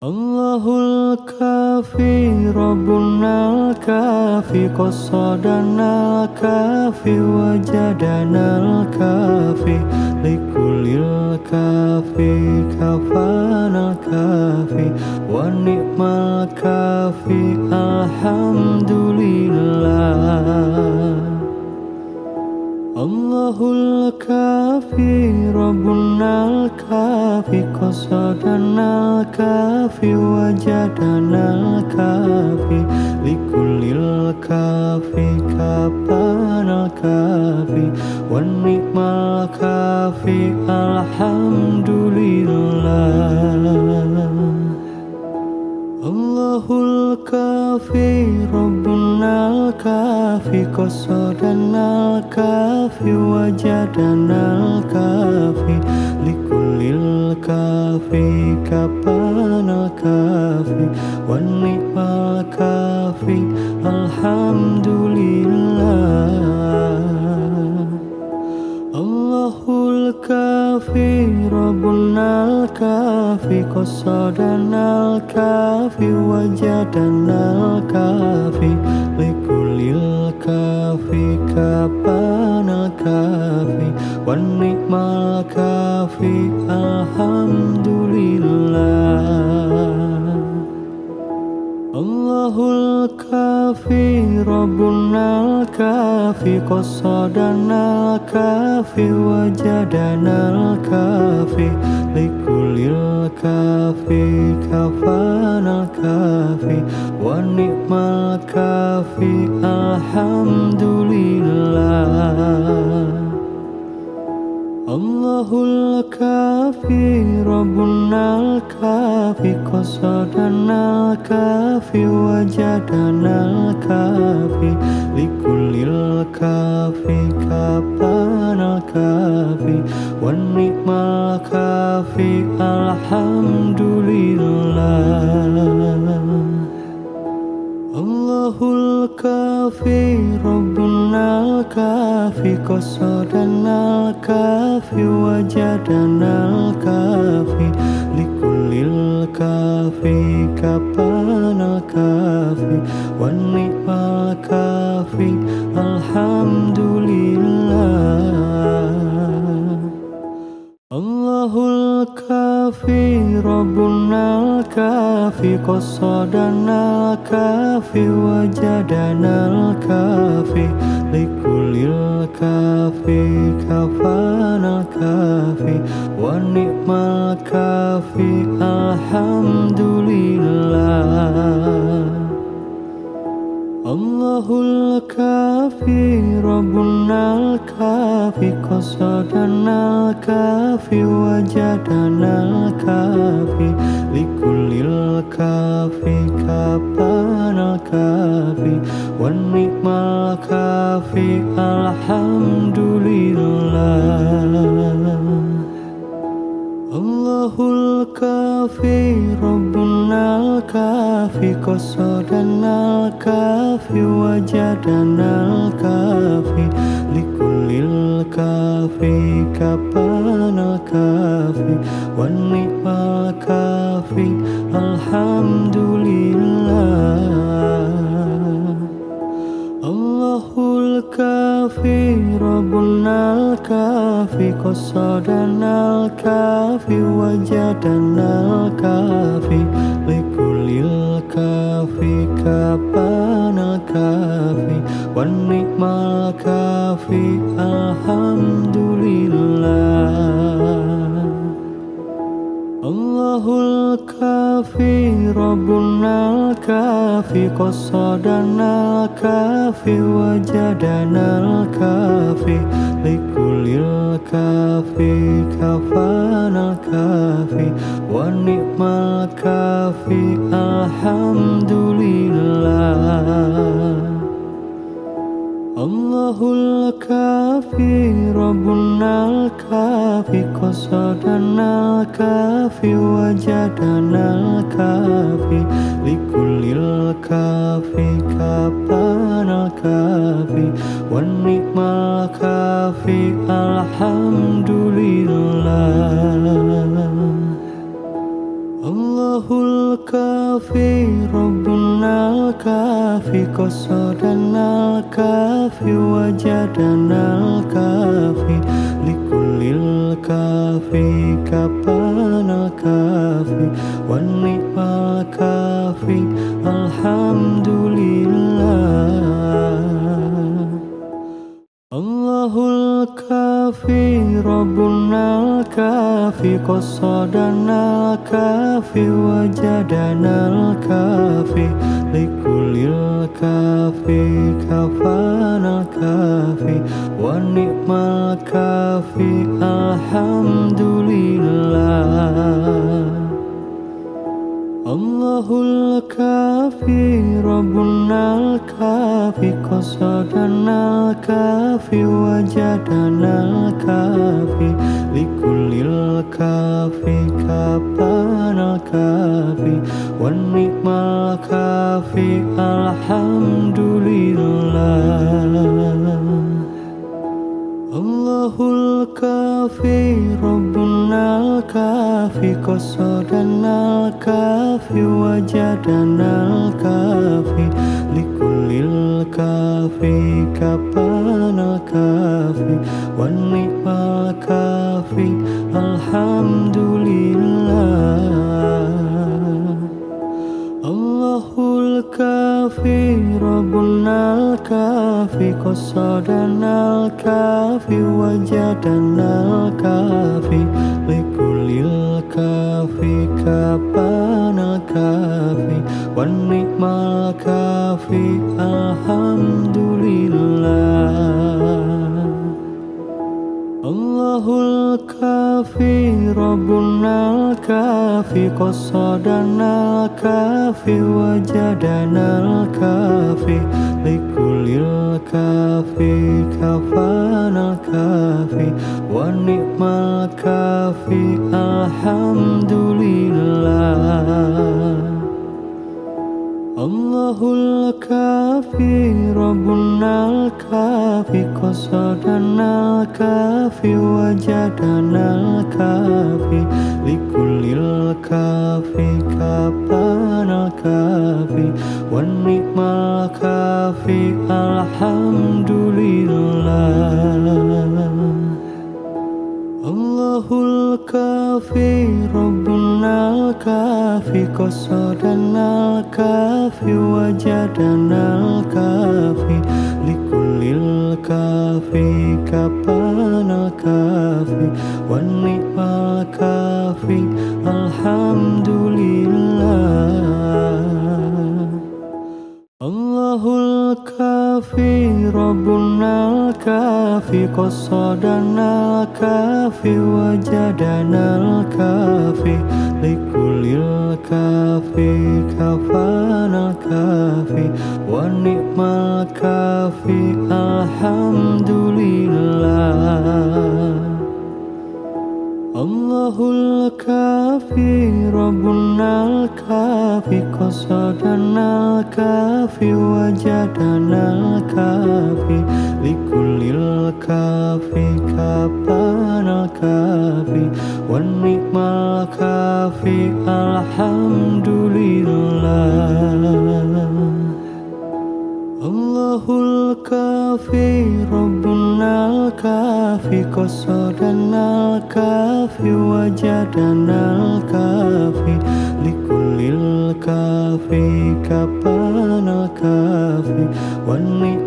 Allahul kafi Rabbunal kafi qasadanal kafi wajadanal kafi likulil kafi kafanal kafi wa ni'mal kafi alhamdulillah. Allahul kafi Rabbunal kafi qasadanal kafi wajadanal kafi likulil kafi kapanal kafi wa ni'mal kafi alhamdulillah. Allahul kafi Rabbunal kafi qasadanal kafi wajadanal kafi likulil kafi kapanal kafi wa ni'mal kafi alhamdulillah. Allahul kafi Rabbunal kafi qasadanal kafi wajadanal kafi likulil kafi kapanal kafi wa ni'mal kafi alhamdulillah. Allahul kafi Rabbunal kafi qasadanal kafi wajadanal kafi likulil kafi kafanal kafi wa ni'mal kafi alhamdulillah. Allahul kafi Rabbunal kafi qasadanal kafi wajadanal kafi likulil kafi kapanal kafi wa ni'mal kafi alhamdulillah. Allahul kafi Rabbunal kafi qasadanal kafi wajadanal kafi likulil kafi kapanal kafi wa ni'mal kafi alhamdulillah. Allahul kafi Rabbunal kafi qasadanal kafi wajadanal kafi likulil kafi kafanal kafi wa ni'mal kafi alhamdulillah. Allahul kafi Rabbunal kafi qasadanal kafi wajadanal kafi likulil kafi kapanal kafi wa ni'mal kafi alhamdulillah. Allahul kafi Rabbunal kafi qasadanal kafi wajadanal kafi likulil kafi kapanal kafi wa ni'mal kafi alhamdulillah. Allahul kafi Rabbunal kafi qasadanal kafi wajadanal kafi likulil kafi kapanal kafi wa ni'mal kafi alhamdulillah. Allahul kafi Rabbunal kafi qasadanal kafi wajadanal kafi likulil kafi kafanal kafi wa ni'mal kafi alhamdulillah. Allahul kafi Rabbunal kafi qasadanal kafi wajadanal kafi likulil kafi kapanal kafi wa ni'mal kafi alhamdulillah. Allahul الكافي ربنا الكافي قصدنا الكافي وجدنا الكافي لكل الكافي كفانا الكافي والنعم الكافي الحمد لله. الله الكافي ربنا الكافي قصدنا الكافي وجدنا الكافي لكل الكافي كفانا الكافي والنعم الكافي الحمد لله. الله الكافي ربنا الكافي قصدنا الكافي وجدنا الكافي لكل الكافي كفانا الكافي والنعم الكافي الحمد لله. الله الكافي ربنا الكافي قصدنا الكافي وجدنا الكافي لكل الكافي كفانا الكافي والنعم الكافي الحمد لله. الله الكافي ربنا الكافي قصدنا الكافي وجدنا الكافي لكل الكافي كفانا الكافي والنعم الكافي الحمد لله. الله الكافي ربنا الكافي قصدنا الكافي وجدنا الكافي لكل الكافي كفانا الكافي والنعم الكافي الحمد لله. الله الكافي ربنا الكافي قصدنا الكافي وجدنا الكافي لكل الكافي كفانا الكافي والنعم الكافي الحمد لله. الله الكافي ربنا الكافي قصدنا الكافي وجدنا الكافي لكل الكافي كفانا الكافي والنعم الكافي الحمد لله. الله الكافي ربنا الكافي قصدنا الكافي وجدنا الكافي لكل الكافي كفانا الكافي والنعم الكافي الحمد لله. الله الكافي ربنا الكافي قصدنا الكافي وجدنا الكافي لكل الكافي كفانا الكافي والنعم الكافي الحمد لله. الله الكافي ربنا الكافي قصدنا الكافي وجدنا الكافي لكل الكافي كفانا الكافي والنعم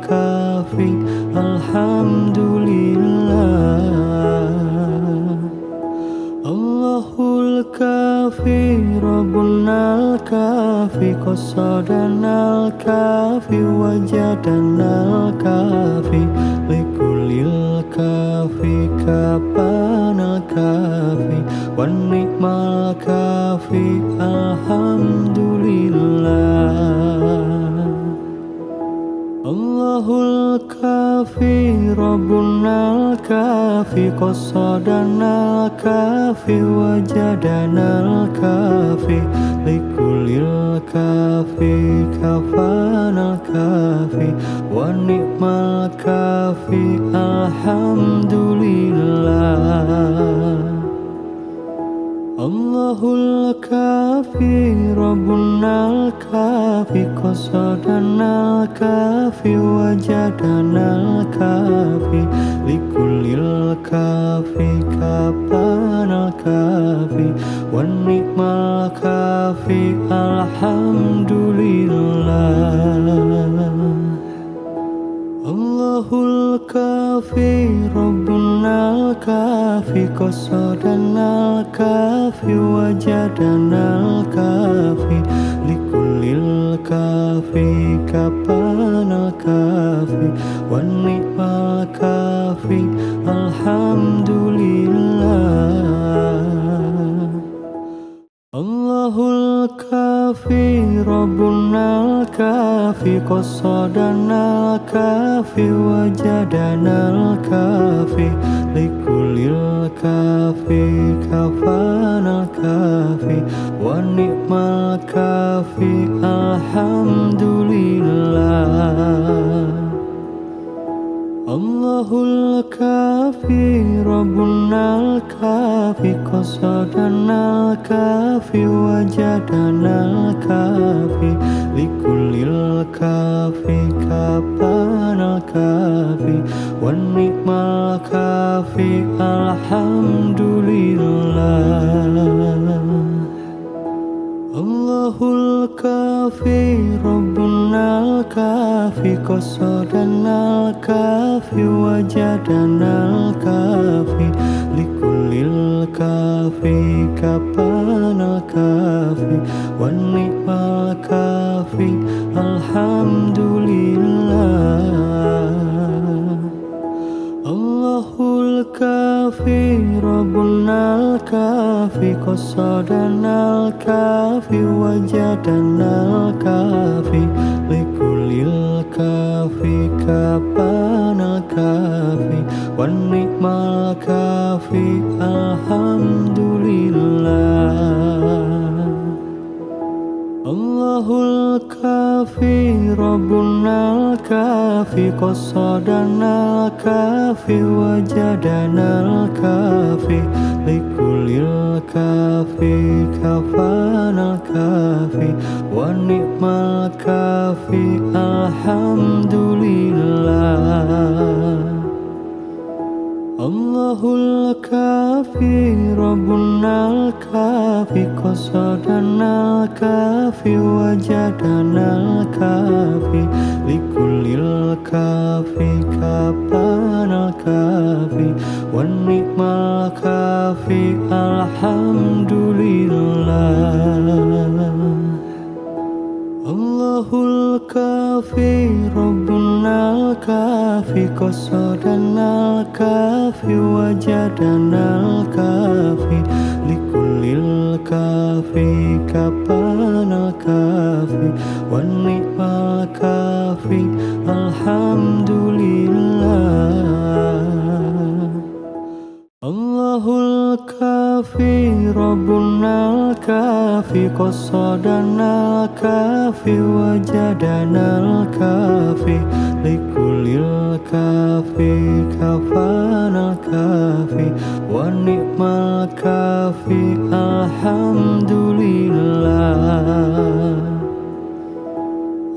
الكافي الحمد لله. الله الكافي ربنا الكافي قصدنا الكافي وجدنا الكافي لكل الكافي كفانا الكافي والنعم الكافي الحمد لله. الله الكافي ربنا الكافي قصدنا الكافي وجدنا الكافي لكل الكافي كفانا الكافي والنعم الكافي الحمد لله. Allahul kafi Rabbunal kafi qasadanal kafi wajadanal kafi likulil kafi kapanal kafi wan ni'mal kafi alhamdulillah. Allahul kafi Rabbunal kafi qasadanal kafi wajadanal kafi likulil kafi kapanal kafi wan ni'mal kafi alhamdulillah. Allahul kafi Rabbunal kafi qasadanal kafi wajadanal kafi likulil kafi kafanal kafi wan ni'mal kafi alhamdulillah. Allahul kafi Rabbunal kafi qasadanal kafi wajadanal kafi likulil kafi kapanal kafi wan ni'mal kafi alhamdulillah. Allahul kafi Rabbunal kafi qasadanal kafi wajadanal kafi likulil kafi kapanal kafi wan ni'mal kafi alhamdulillah. Allahul kafi Rabbunal kafi qasadanal kafi wajadanal kafi likulil kafi kapanal kafi wan ni'mal kafi alhamdulillah. Allahul kafi Rabbunal kafi qasadanal kafi wajadanal kafi likulil kafi kafanal kafi wan ni'mal kafi alhamdulillah. Allahul kafi Rabbunal kafi qasadanal kafi wajadanal kafi likulil kafi kapanal kafi wan ni'mal kafi alhamdulillah. Allahul kafi Rabbunal kafi qasadanal kafi wajadanal kafi likulil kafi kapanal kafi wan ni'mal kafi alhamdulillah. Allahul kafi Rabbunal kafi qasadanal kafi wajadanal kafi likulil kafi kafanal kafi wan ni'mal kafi alhamdulillah.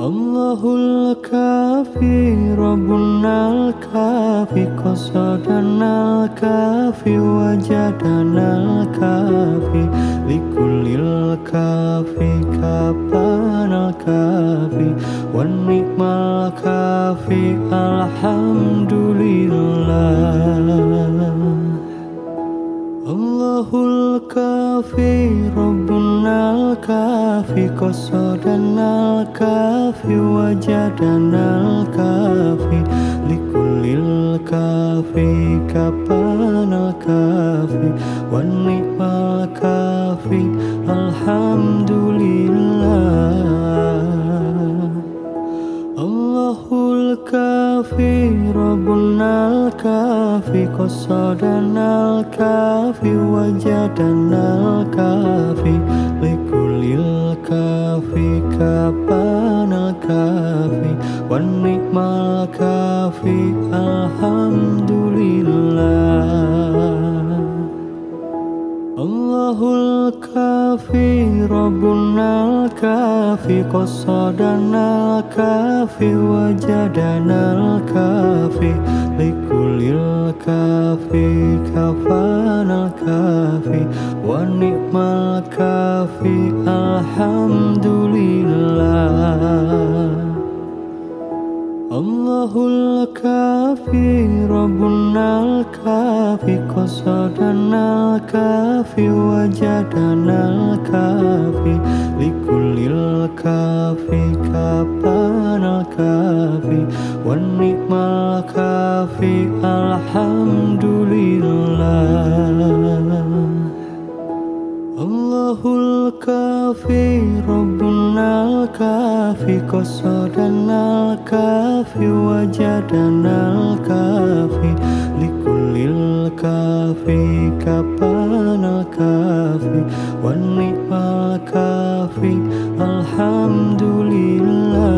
Allahul kafi Rabbunal kafi qasadanal kafi wajadanal kafi likulil kafi kapanal kafi wan ni'mal kafi alhamdulillah. Allahul kafi Rabbunal kafi qasadanal kafi wajadanal kafi likulil kafi kapanal kafi wan ni'mal kafi alhamdulillah. Allahul kafi Rabbunal kafi qasadanal kafi wajadanal kafi likulil kafi kapanal kafi wan ni'mal kafi alhamdulillah. Allahul kafi Rabbunal kafi qasadanal kafi wajadanal kafi likulil kafi kafanal kafi wa ni'mal kafi alhamdulillah. Allahul kafi Rabbunal kafi qasadanal kafi wajadanal kafi likulil kafi kapanal kafi wa ni'mal kafi alhamdulillah. Allahul kafi Rabbunal kafi qasadanal kafi wajadanal kafi likulil kafi kapanal kafi wa ni'mal kafi alhamdulillah.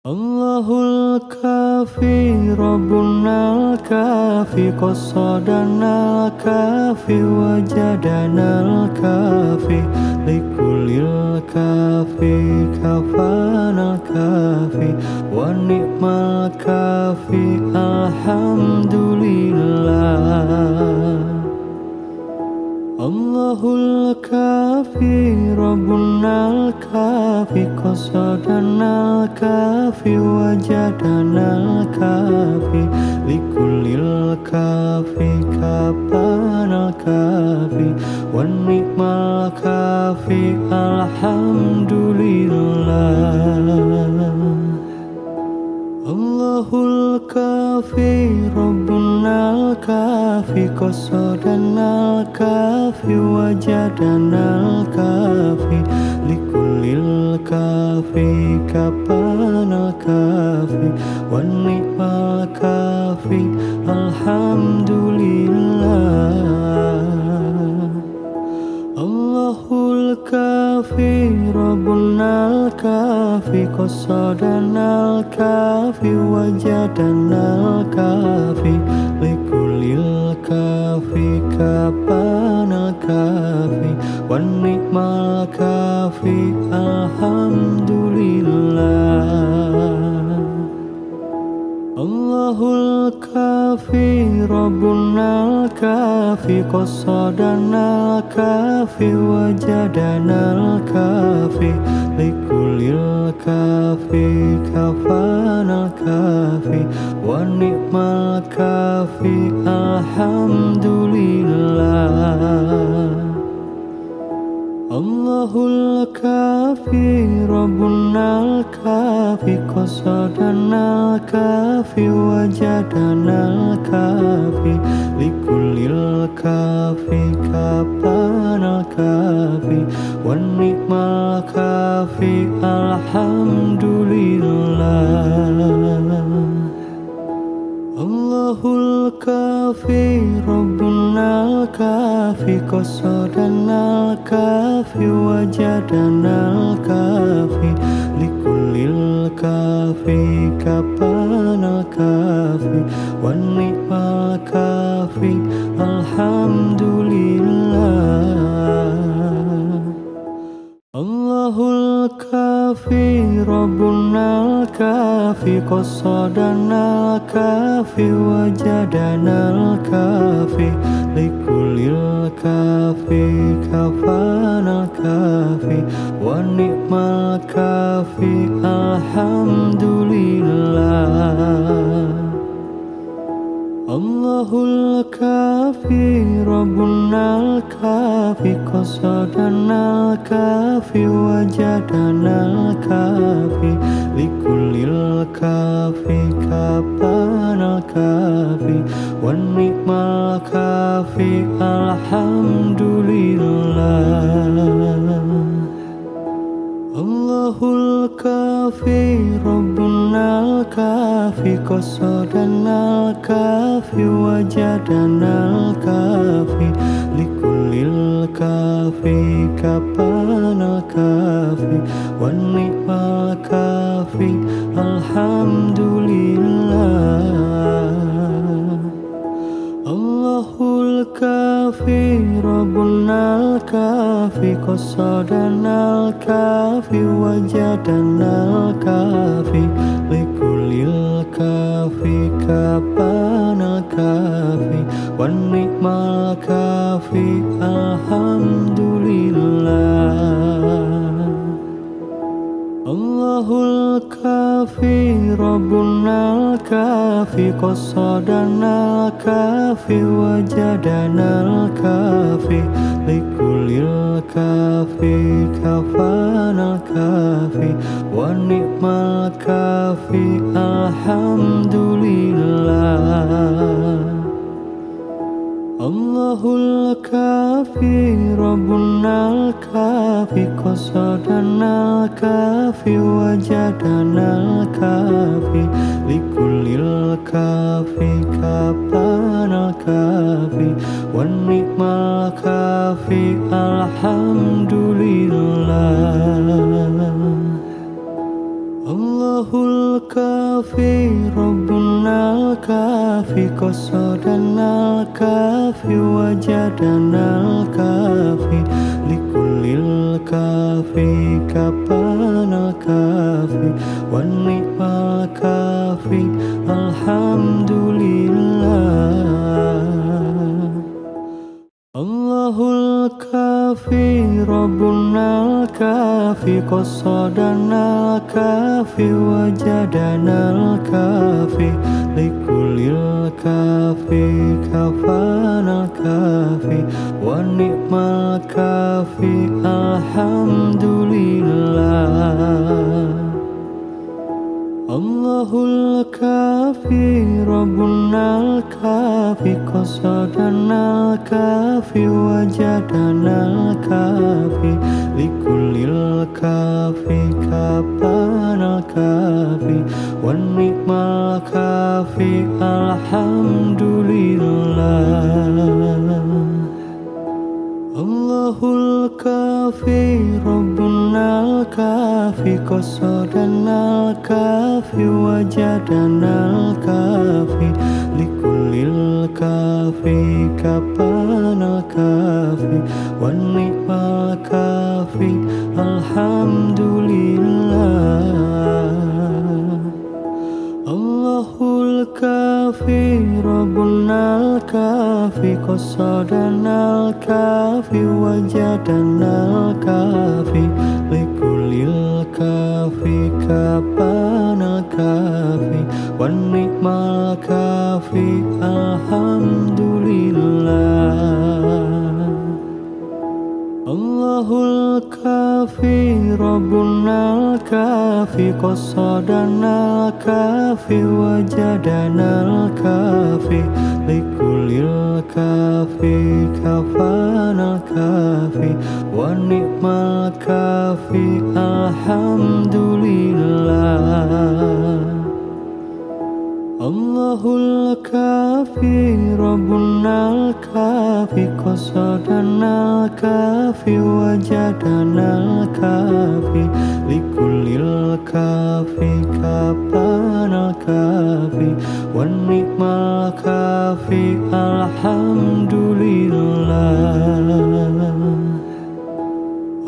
Allahul kafi Rabbunal kafi qasadanal kafi wajadanal kafi likulil kafi kafanal kafi wa ni'mal kafi alhamdulillah. Allahul kafi Rabbunal kafi qasadanal kafi wajadanal kafi likulil kafi kapanal kafi wa ni'mal kafi alhamdulillah. Allahul kafi Rabbunal kafi qasadanal kafi wajadanal kafi likulil kafi kapanal kafi wa ni'mal kafi alhamdulillah. Allahul kafi Rabbunal kafi qasadanal kafi wajadanal kafi likulil kafi kapanal kafi wa ni'mal kafi alhamdulillah. Allahul kafi Rabbunal kafi qasadanal kafi wajadanal kafi likulil kafi kafanal kafi wa ni'mal kafi alhamdulillah. Allahul kafi Rabbunal kafi qasadanal kafi wajadanal kafi likulil kafi kapanal kafi wa ni'mal kafi alhamdulillah. Allahul kafi Rabbunal kafi qasadanal kafi wajadanal kafi likulil kafi kapanal kafi wa ni'mal kafi alhamdulillah. Allahul kafi Rabbunal kafi qasadanal kafi wajadanal kafi likulil kafi kafanal kafi wa ni'mal kafi alhamdulillah. Allahul kafi Rabbunal kafi qasadanal kafi wajadanal kafi likulil kafi kapanal kafi wa ni'mal kafi alhamdulillah. Allahul kafi Rabbunal kafi qasadanal kafi wajadanal kafi likulil kafi kapanal kafi wa ni'mal kafi alhamdulillah. Allahul kafi Rabbunal kafi qasadanal kafi wajadanal kafi likulil kafi kapanal kafi wan ni'mal kafi alhamdulillah. Allahul kafi Rabbunal kafi qasadanal kafi wajadanal kafi likulil kafi kafanal kafi wa ni'mal kafi alhamdulillah. Allahul kafi Rabbunal kafi qasadanal kafi wajadanal kafi likulil kafi kapanal kafi wan ni'mal kafi alhamdulillah. Allahul kafi Rabbunal kafi qasadanal kafi wajadanal kafi likulil kafi kapanal kafi wan ni'mal kafi alhamdulillah. Allahul kafi Rabbunal kafi qasadanal kafi wajadanal kafi likulil kafi kafanal kafi wa ni'mal kafi alhamdulillah. Allahul kafi Rabbunal kafi qasadanal kafi wajadanal kafi likulil kafi kapanal kafi wan ni'mal kafi alhamdulillah. Allahul kafi Rabbunal kafi qasadanal kafi wajadanal kafi likulil kafi kapanal kafi wan ni'mal kafi alhamdulillah. Allahul kafi Rabbunal kafi qasadanal kafi wajadanal kafi likulil kafi kapanal kafi wan ni'mal kafi alhamdulillah. Allahul kafi Rabbunal kafi qasadanal kafi wajadanal kafi likulil kafi kafanal kafi wan ni'mal kafi alhamdulillah. Allahul kafi Rabbunal kafi qasadanal kafi wajadanal kafi likulil kafi kapanal kafi wan ni'mal kafi alhamdulillah.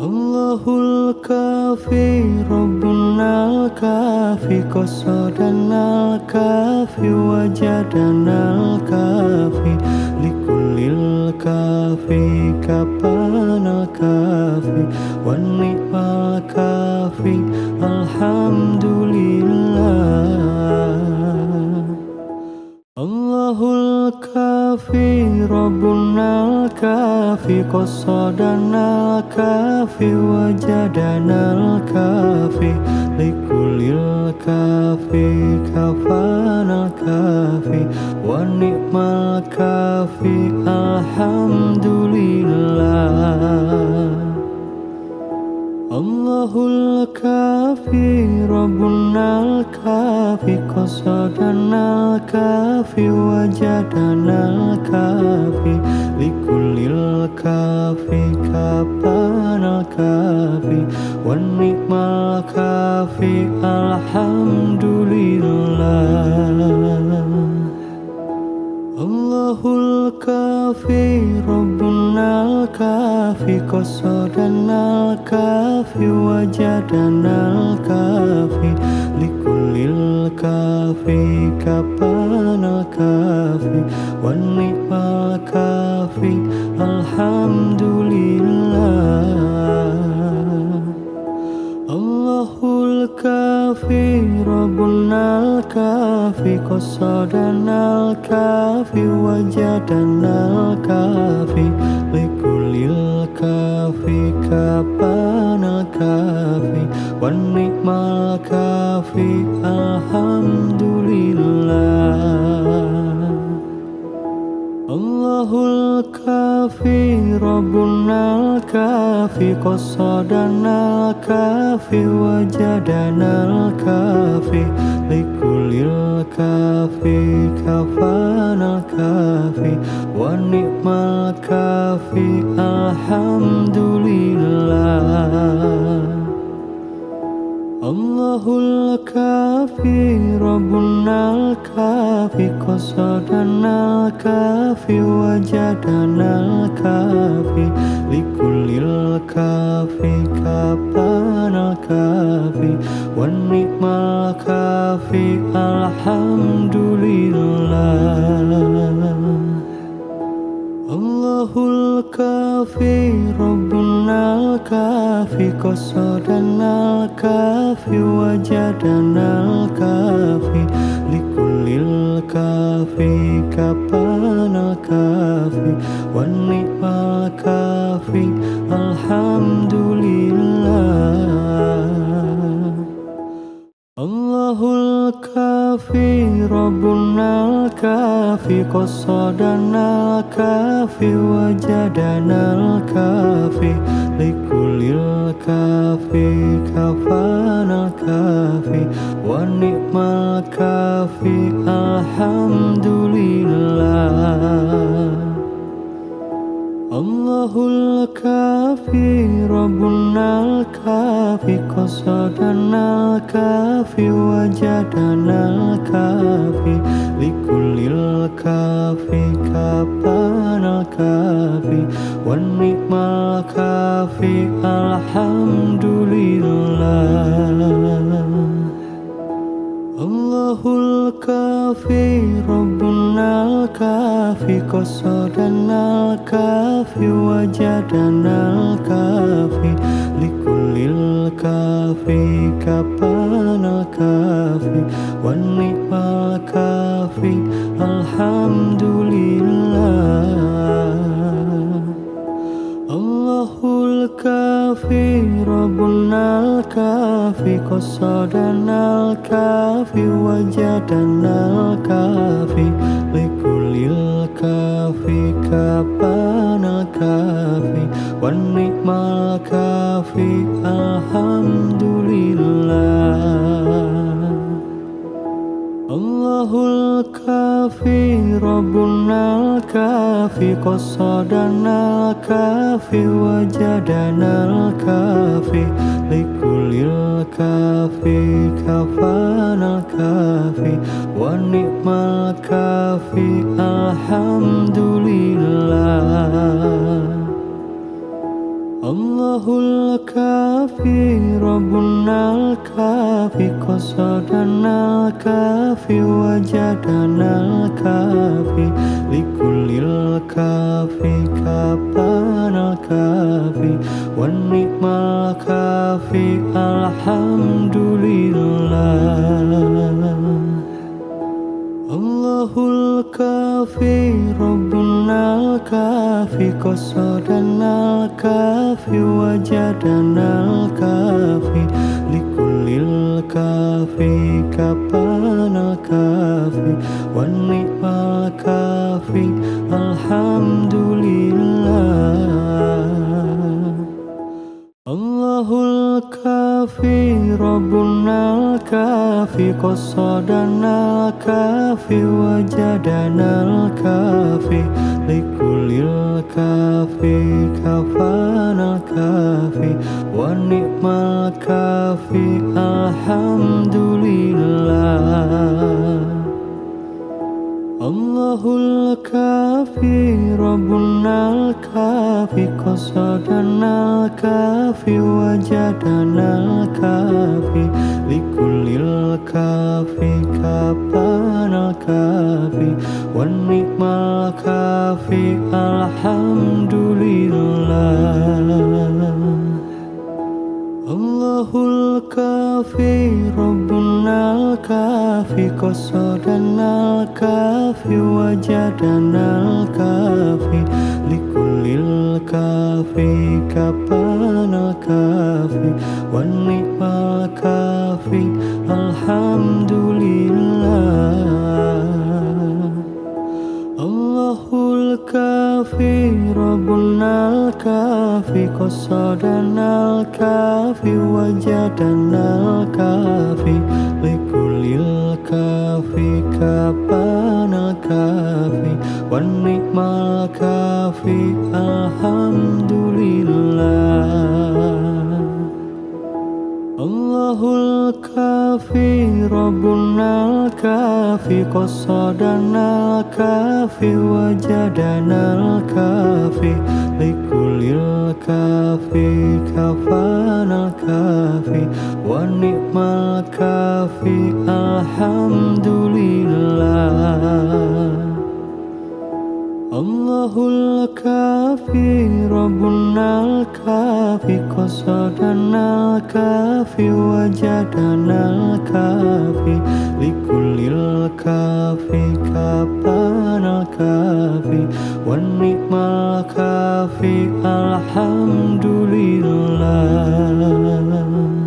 Allahul kafi Rabbunal kafi qasadanal kafi wajadanal kafi likulil kafi kapanal kafi wan ni'mal kafi alhamdulillah. Allahul kafi Rabbunal kafi qasadanal kafi wajadanal kafi likulil kafi kafanal kafi wan ni'mal kafi alhamdulillah. Allahul kafi Rabbunal kafi qasadanal kafi wajadanal kafi likulil kafi kapanal kafi wan ni'mal kafi alhamdulillah. Allahul الكافي ربنا الكافي قصدنا الكافي وجدنا الكافي لكل الكافي كفانا الكافي والنعم الكافي الحمد لله. الله الكافي ربنا الكافي قصدنا الكافي وجدنا الكافي لكل الكافي كفانا الكافي والنعم الكافي الحمد لله. الله الكافي ربنا الكافي قصدنا الكافي وجدنا الكافي لكل الكافي كفانا الكافي والنعم الكافي الحمد لله. الله الكافي ربنا الكافي قصدنا الكافي وجدنا الكافي لكل الكافي كفانا الكافي والنعم الكافي الحمد لله. الله الكافي ربنا الكافي قصدنا الكافي وجدنا الكافي لكل الكافي كفانا الكافي والنعم الكافي الحمد لله. الله الكافي ربنا الكافي قصدنا الكافي وجدنا الكافي لكل الكافي كفانا الكافي والنعم الكافي الحمد لله. الله الكافي ربنا الكافي قصدنا الكافي وجدنا الكافي لكل الكافي كفانا الكافي والنعم الكافي الحمد لله. الله الكافي ربنا الكافي قصدنا الكافي وجدنا الكافي لكل الكافي كفانا الكافي والنعم الكافي الحمد لله. الله الكافي ربنا الكافي قصدنا الكافي وجدنا الكافي لكل الكافي كفانا الكافي والنعم الكافي الحمد لله. الله الكافي ربنا الكافي قصدنا الكافي وجدنا الكافي لكل الكافي كفانا الكافي والنعم الكافي الحمد لله. الله الكافي ربنا الكافي قصدنا الكافي وجدنا الكافي لكل الكافي كفانا الكافي والنعم الكافي الحمد لله. الله الكافي ربنا الكافي قصدنا الكافي وجدنا الكافي لكل الكافي كفانا الكافي والنعم الكافي الحمد لله. الله الكافي ربنا الكافي قصدنا الكافي وجدنا الكافي لكل الكافي كفانا الكافي والنعم الكافي الحمد لله. Allahul kafi Rabbunal kafi qasadanal kafi wajadanal kafi likulil kafi kapanal kafi wan ni'mal kafi alhamdulillah. Allahul kafi Rabbunal kafi qasadanal kafi wajadanal kafi likulil kafi kapanal kafi wan ni'mal kafi alhamdulillah. Allahul kafi Rabbunal kafi qasadanal kafi wajadanal kafi likulil kafi kapanal kafi wan ni'mal kafi alhamdulillah. Allahul kafi Rabbunal kafi qasadanal kafi wajadanal kafi likulil kafi kafanal kafi wan ni'mal kafi alhamdulillah. Allahul kafi Rabbunal kafi qasadanal kafi wajadanal kafi likulil kafi kapanal kafi wan ni'mal kafi alhamdulillah.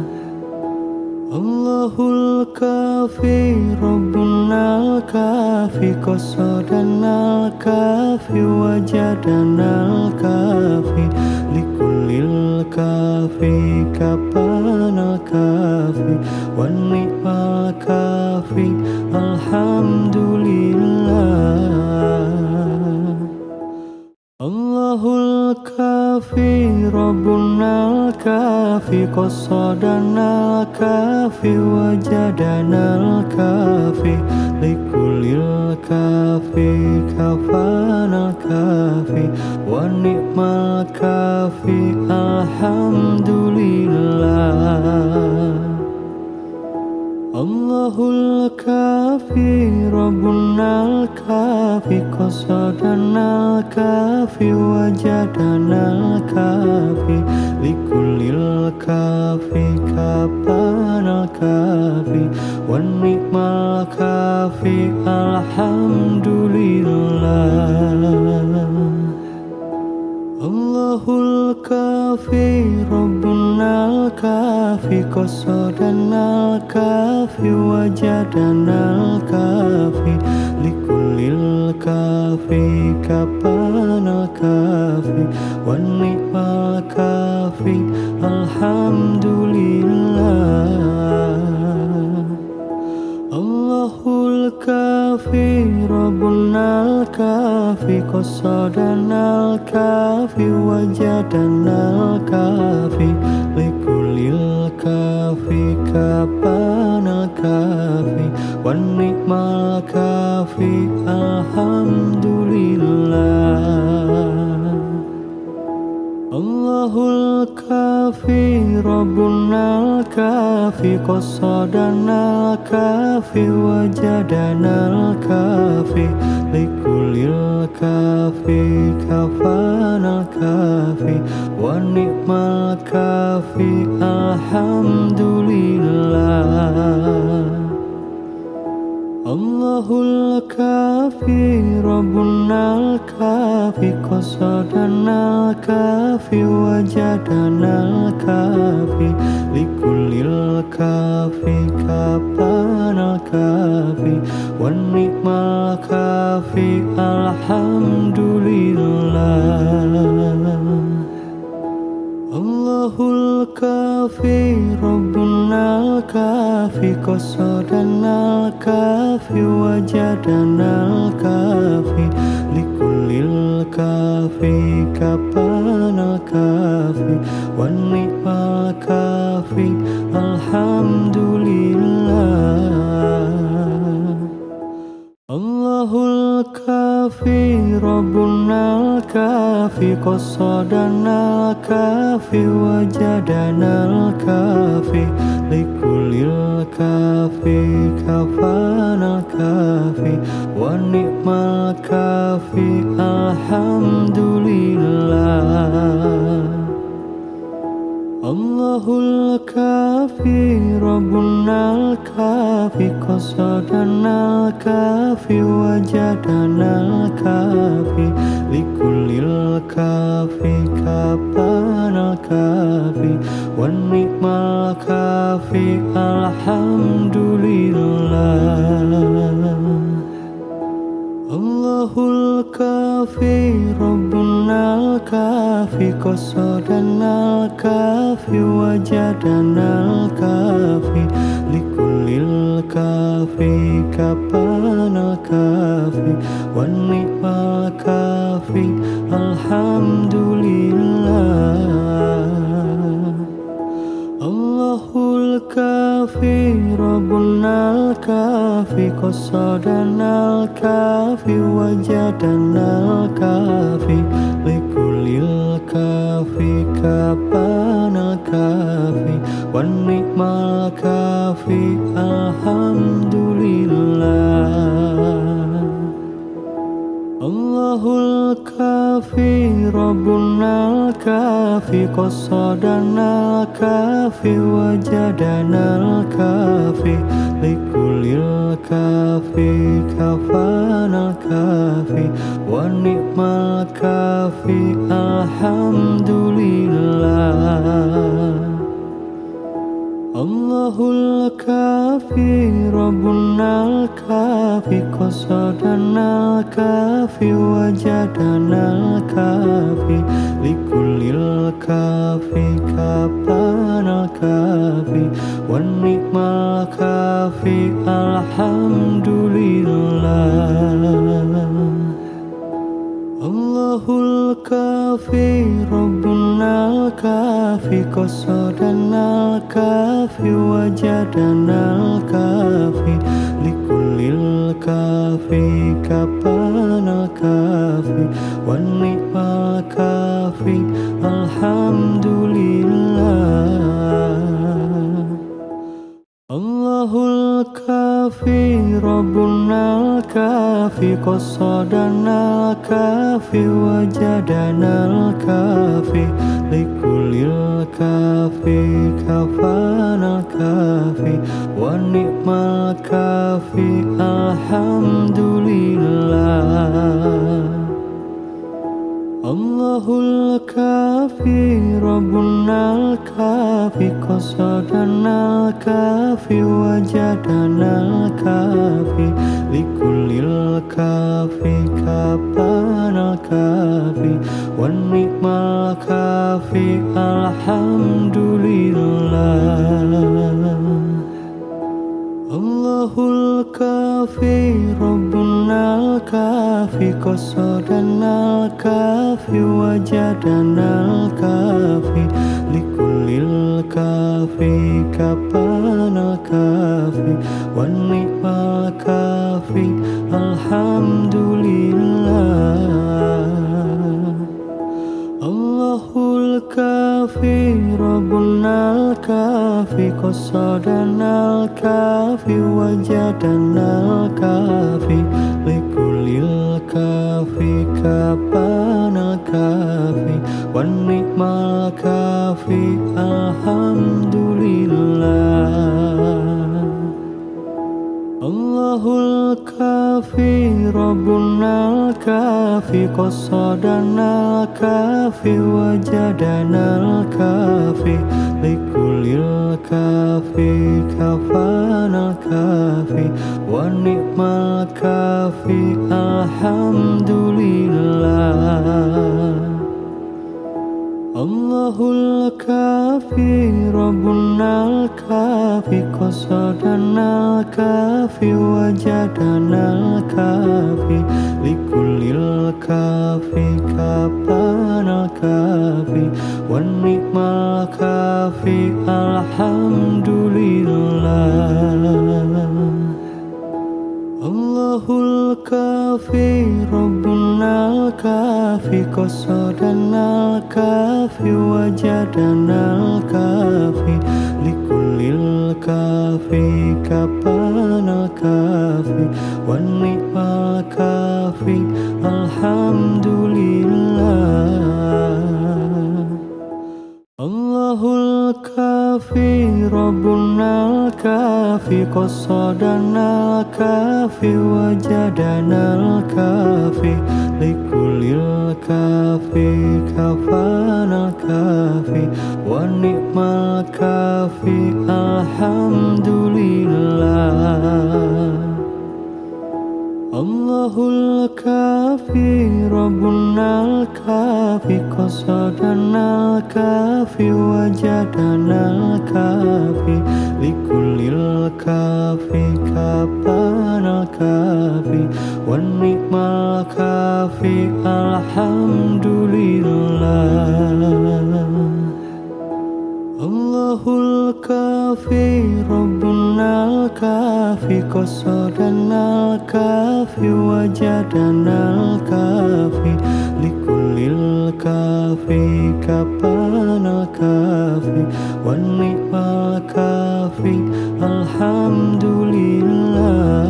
Allahul kafi Rabbunal kafi qasadanal kafi wajadanal kafi likulil kafi kapanal kafi wan ni'mal kafi alhamdulillah. Allahul kafi Rabbunal kafi qasadanal kafi wajadanal kafi likulil kafi kafanal kafi wan ni'mal kafi alhamdulillah. Allahul kafi Rabbunal kafi qasadanal kafi wajadanal kafi likulil kafi kapanal kafi wan ni'mal kafi alhamdulillah. Allahul kafi Rabbunal kafi qasadanal kafi wajadanal kafi likulil kafi kapanal kafi wan ni'mal kafi alhamdulillah. Allahul kafi Rabbunal kafi qasadanal kafi wajadanal kafi likulil kafi kapanal kafi wan ni'mal kafi alhamdulillah. Allahul kafi Rabbunal kafi qasadanal kafi wajadanal kafi likulil kafi kafanal kafi wan ni'mal kafi alhamdulillah. Allahul kafi Rabbunal kafi qasadanal kafi wajadanal kafi likulil kafi kapanal kafi wan ni'mal kafi alhamdulillah. Allahul kafi Rabbunal kafi qasadanal kafi wajadanal kafi likulil kafi kapanal kafi wan ni'mal kafi alhamdulillah. Allahul ربنا الكافي قصدنا الكافي وجدنا الكافي لكل الكافي كفانا الكافي ونعم الكافي الحمد لله. الله الكافي ربنا الكافي قصدنا الكافي وجدنا الكافي لكل الكافي كفانا الكافي والنعم الكافي الحمد لله. الله الكافي ربنا الكافي قصدنا الكافي وجدنا الكافي لكل الكافي كفانا الكافي والنعم الكافي الحمد لله. الله الكافي ربنا الكافي قصدنا الكافي وجدنا الكافي لكل الكافي كفانا الكافي والنعم الكافي الحمد لله. الله الكافي ربنا الكافي قصدنا الكافي وجدنا الكافي لكل الكافي كفانا الكافي والنعم الكافي الحمد لله. الله الكافي ربنا الكافي قصدنا الكافي وجدنا الكافي لكل الكافي كفانا الكافي والنعم الكافي الحمد لله. الله الكافي ربنا الكافي قصدنا الكافي وجدنا الكافي لكل الكافي كفانا الكافي والنعم الكافي الحمد لله. الله الكافي ربنا الكافي قصدنا الكافي وجدنا الكافي لكل الكافي كفانا الكافي والنعم الكافي الحمد لله. الله الكافي ربنا الكافي قصدنا الكافي وجدنا الكافي لكل الكافي كفانا الكافي والنعم الكافي الحمد لله. الله الكافي ربنا الكافي قصدنا الكافي وجدنا الكافي لكل الكافي كفانا الكافي والنعم الكافي الحمد لله. الله الكافي ربنا الكافي قصدنا الكافي وجدنا الكافي لكل الكافي كفانا الكافي والنعم الكافي الحمد لله. الله الكافي ربنا الكافي قصدنا الكافي وجدنا الكافي لكل الكافي كفانا الكافي والنعم الكافي الحمد لله. الله الكافي ربنا الكافي قصدنا الكافي وجدنا الكافي لكل الكافي كفانا الكافي والنعم الكافي الحمد لله. Allahul kafi Rabbunal kafi qasadanal kafi wajadanal kafi likulil kafi kapanal kafi wan ni'mal kafi alhamdulillah. Allahul kafi Rabbunal kafi qasadanal kafi wajadanal kafi likulil kafi kafanal kafi wa ni'mal kafi alhamdulillah. Allahul kafi Rabbunal kafi qasadanal kafi wajadanal kafi likulil kafi kapanal kafi wan ni'mal kafi alhamdulillah. Allahul kafi Rabbunal kafi qasadanal kafi wajadanal kafi likulil kafi kapanal kafi wan ni'mal kafi alhamdulillah.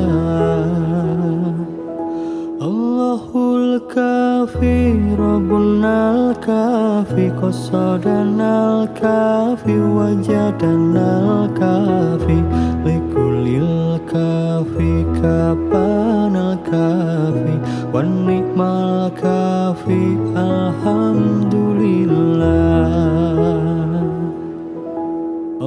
Allahul kafi Rabbunal kafi qasadanal kafi wajadanal kafi likulil kafi kapanal kafi wan ni'mal kafi alhamdulillah.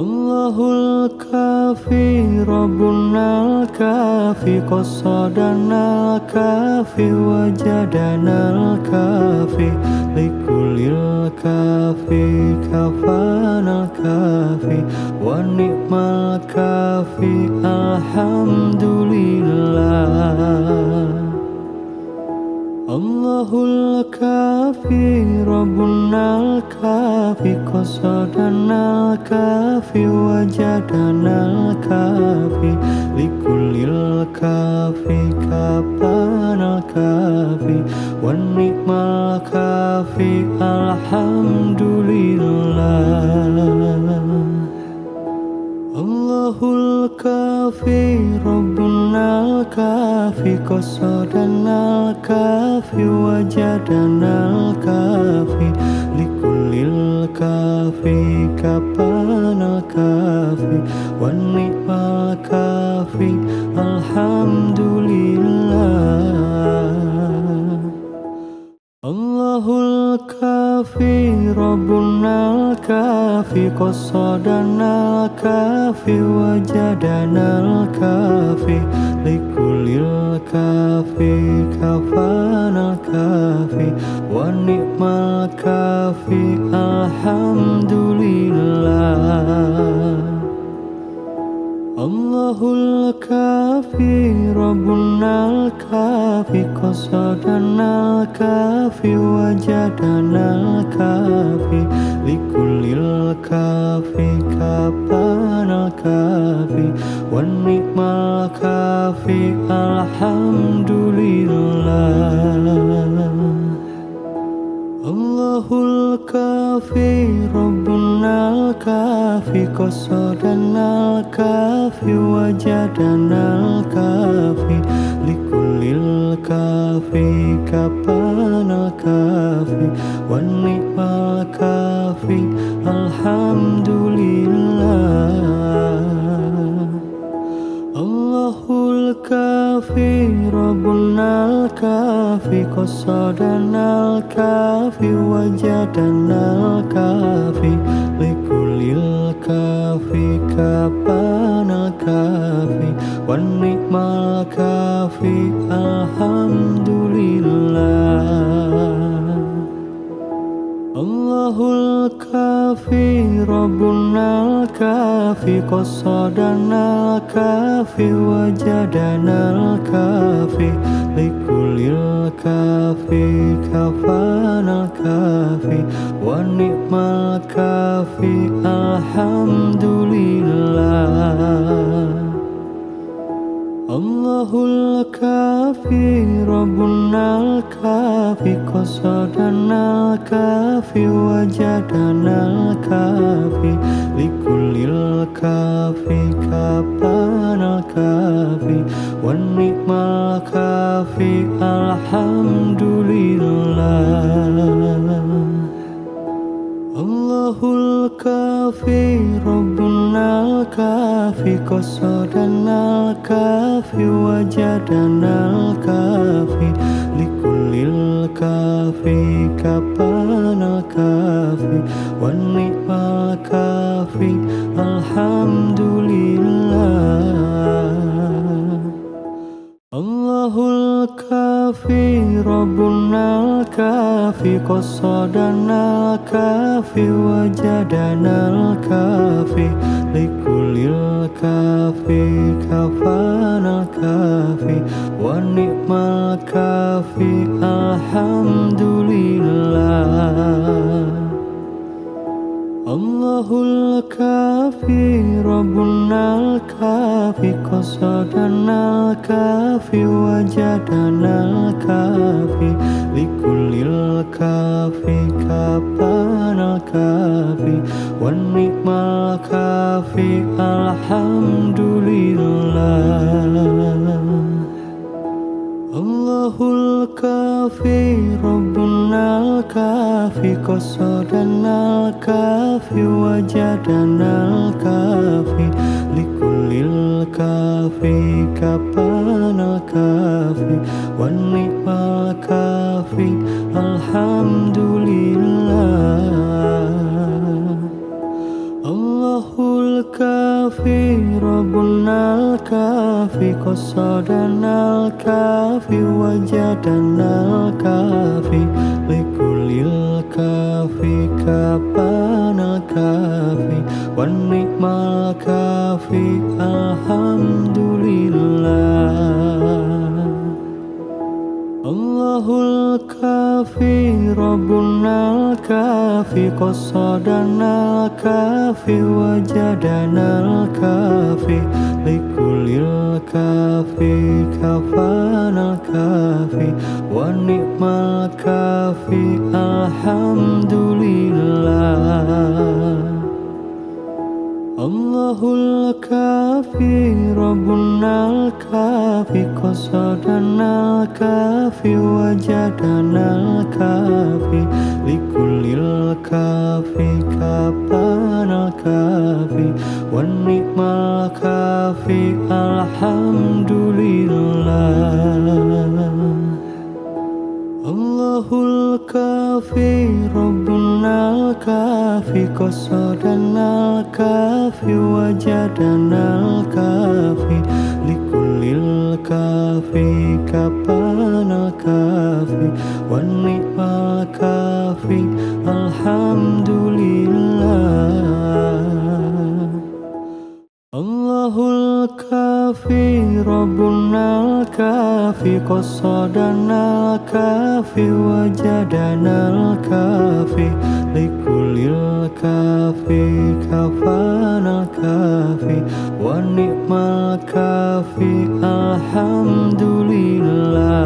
Allahul kafi Rabbunal kafi qasadanal kafi wajadanal kafi likulil kafi kafanal kafi wan ni'mal kafi alhamdulillah. Allahul kafi Rabbunal kafi qasadanal kafi wajadanal kafi likulil kafi kapanal kafi wan ni'mal kafi alhamdulillah. Allahul kafi Rabbunal kafi qasadanal kafi wajadanal kafi likulil kafi kapanal kafi wan ni'mal kafi alhamdulillah. Allahul kafi Rabbunal kafi qasadanal kafi wajadanal kafi likulil kafi kafanal kafi wan ni'mal kafi alhamdulillah. Allahul kafi Rabbunal kafi qasadanal kafi wajadanal kafi likulil kafi kapanal kafi wan ni'mal kafi alhamdulillah. Allahul kafi Rabbunal kafi qasadanal kafi wajadanal kafi likulil kafi kapanal kafi wan ni'mal kafi alhamdulillah. Allahul kafi Rabbunal kafi qasadanal kafi wajadanal kafi likulil kafi kapanal kafi wan ni'mal kafi alhamdulillah. Allahul kafi Rabbunal kafi qasadanal kafi wajadanal kafi likulil kafi kafanal kafi wan ni'mal kafi alhamdulillah. Allahul الكافي ربنا الكافي قصدنا الكافي وجدنا الكافي لكل الكافي كفانا الكافي والنعم الكافي الحمد لله. الله الكافي ربنا الكافي قصدنا الكافي وجدنا الكافي لكل الكافي كفانا الكافي والنعم الكافي الحمد لله. الله الكافي ربنا الكافي قصدنا الكافي وجدنا الكافي لكل الكافي كفانا الكافي والنعم الكافي الحمد لله. الله الكافي ربنا الكافي قصدنا الكافي وجدنا الكافي لكل الكافي كفانا الكافي والنعم الكافي الحمد لله. الله الكافي ربنا الكافي قصدنا الكافي وجدنا الكافي لكل الكافي كفانا الكافي والنعم الكافي الحمد لله. الله الكافي ربنا الكافي قصدنا الكافي وجدنا الكافي لكل الكافي كفانا الكافي والنعم الكافي الحمد لله. الله الكافي ربنا الكافي قصدنا الكافي وجدنا الكافي لكل الكافي كفانا الكافي والنعم الكافي الحمد لله. الله الكافي ربنا الكافي قصدنا الكافي وجدنا الكافي لكل الكافي كفانا الكافي والنعم الكافي الحمد لله. الله الكافي ربنا الكافي قصدنا الكافي وجدنا الكافي لكل الكافي كفانا الكافي والنعم الكافي الحمد لله. الله الكافي ربنا الكافي قصدنا الكافي وجدنا الكافي لكل الكافي كفانا الكافي والنعم الكافي الحمد لله.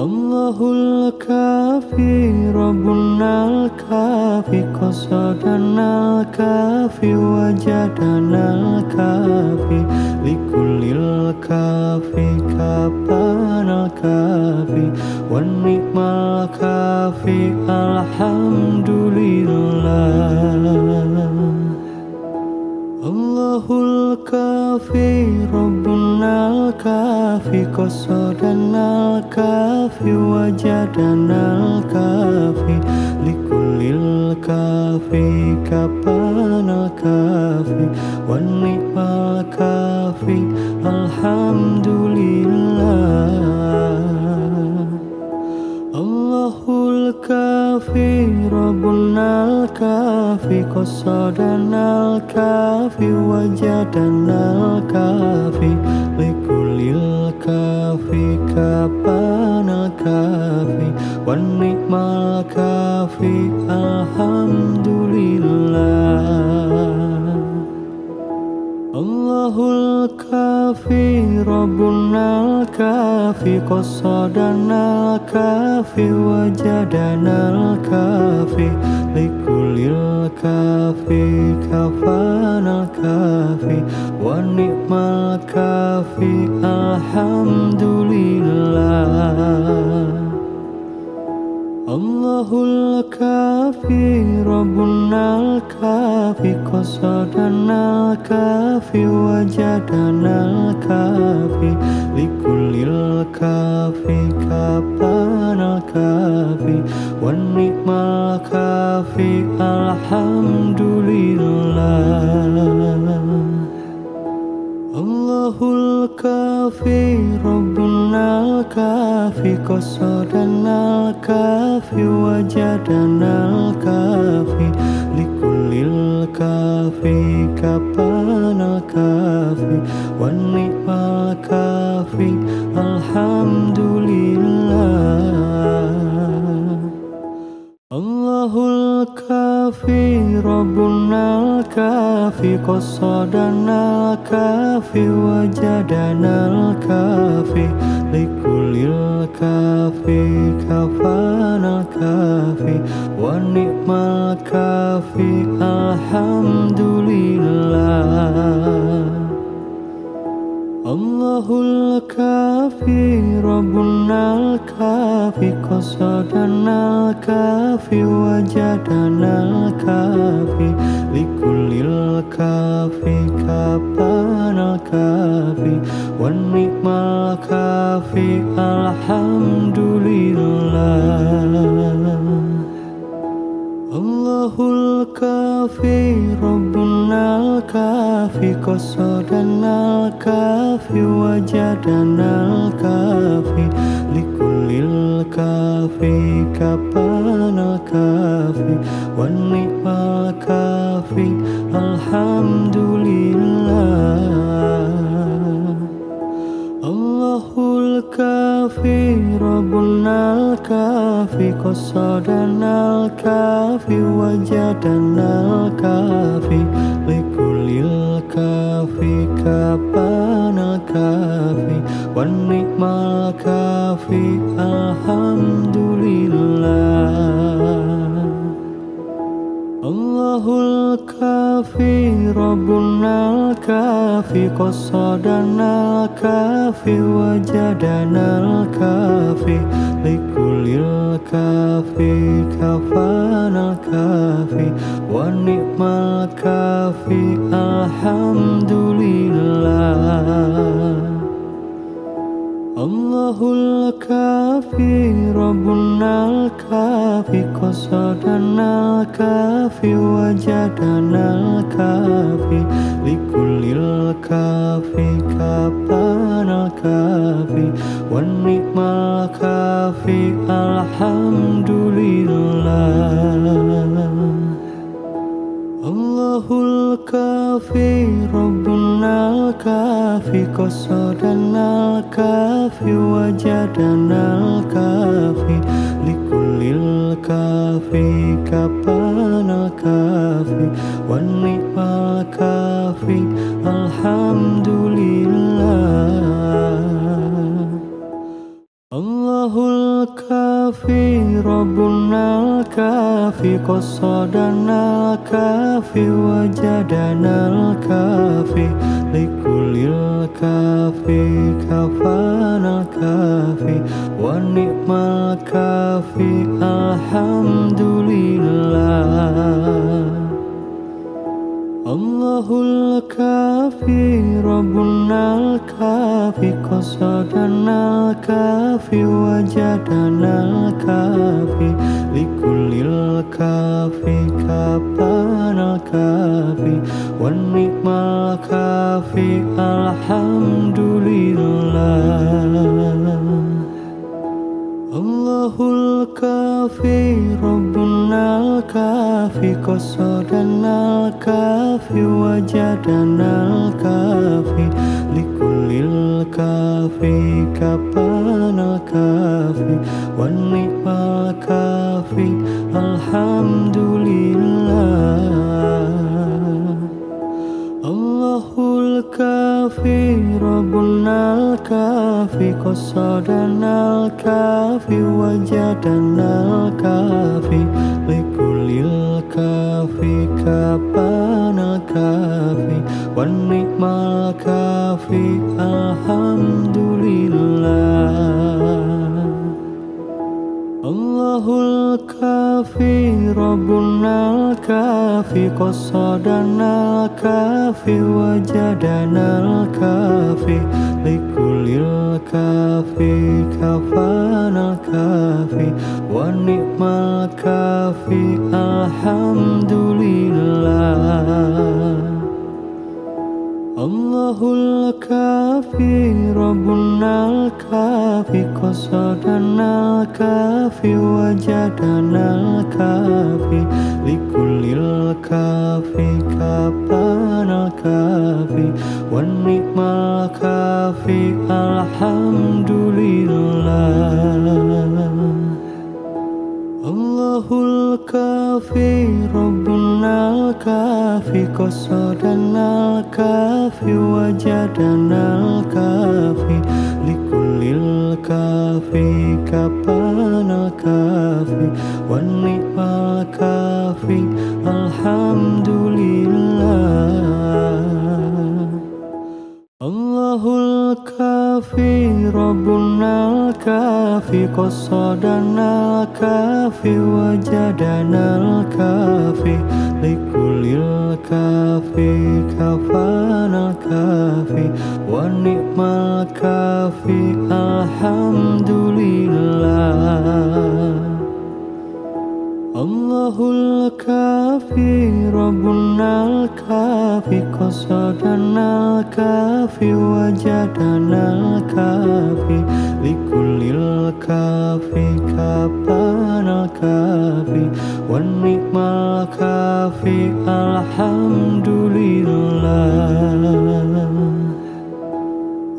الله الكافي ربنا الكافي قصدنا الكافي وجدنا الكافي لكل الكافي كفانا الكافي والنعم الكافي الحمد لله. الله الكافي ربنا الكافي قصدنا الكافي وجدنا الكافي لكل الكافي كفانا الكافي والنعم الكافي الحمد لله. الله الكافي ربنا الكافي قصدنا الكافي وجدنا الكافي لكل الكافي كفانا الكافي والنعم الكافي الحمد لله. الله الكافي ربنا الكافي قصدنا الكافي وجدنا الكافي لكل الكافي كفانا الكافي ونعم الكافي الحمد لله. الله الكافي ربنا الكافي قصدنا الكافي وجدنا الكافي لكل الكافي كفانا الكافي والنعم الكافي الحمد لله. الله الكافي ربنا الكافي قصدنا الكافي وجدنا الكافي لكل الكافي كفانا الكافي والنعم الكافي الحمد لله. الله الكافي ربنا الكافي قصدنا الكافي وجدنا الكافي لكل الكافي كفانا الكافي ونعم الكافي الحمد لله. الله الكافي ربنا الكافي قصدنا الكافي وجدنا الكافي لكل الكافي كفانا الكافي والنعم الكافي الحمد لله. الله الكافي ربنا الكافي قصدنا الكافي وجدنا الكافي لكل الكافي كفانا الكافي والنعم الكافي الحمد لله. الله الكافي ربنا الكافي قصدنا الكافي وجدنا الكافي لكل الكافي كفانا الكافي والنعم الكافي الحمد لله. الله الكافي ربنا الكافي قصدنا الكافي وجدنا الكافي لكل الكافي كفانا الكافي ونعم الكافي الحمد لله. الله الكافي ربنا الكافي قصدنا الكافي وجدنا الكافي لكل الكافي كفانا الكافي والنعم الكافي الحمد لله. الله الكافي ربنا الكافي قصدنا الكافي وجدنا الكافي لكل الكافي كفانا الكافي والنعم الكافي الحمد لله. الله الكافي ربنا الكافي قصدنا الكافي وجدنا الكافي لكل الكافي كفانا الكافي والنعم الكافي الحمد لله. الله الكافي ربنا الكافي قصدنا الكافي وجدنا الكافي لكل الكافي كفانا الكافي والنعم الكافي الحمد لله. الله الكافي ربنا الكافي قصدنا الكافي وجدنا الكافي لكل الكافي كفانا الكافي والنعم الكافي الحمد لله. الله الكافي ربنا qasadana al-kafi wajadana al-kafi likulil kafi kapana kafi wan ni'mal kafi alhamdulillah. Allahul kafi Rabbunal kafi qasadanal kafi wajadanal kafi likulil kafi kafanal kafi wa ni'mal kafi alhamdulillah. Allahul kafi Rabbunal kafi qasadanal kafi wajadanal kafi likulil kafi kapanal kafi wan ni'mal kafi alhamdulillah. Allahul kafi Rabbunal kafi qasadanal kafi wajadanal kafi likulil kafi kapanal kafi wan ni'mal kafi alhamdulillah. Allahul kafi Rabbunal kafi qasadanal kafi wajadanal kafi likulil kafi kafanal kafi wan ni'mal kafi alhamdulillah. Allahul kafi Rabbunal kafi qasadanal kafi wajadanal kafi likulil kafi kapanal kafi wan ni'mal kafi alhamdulillah.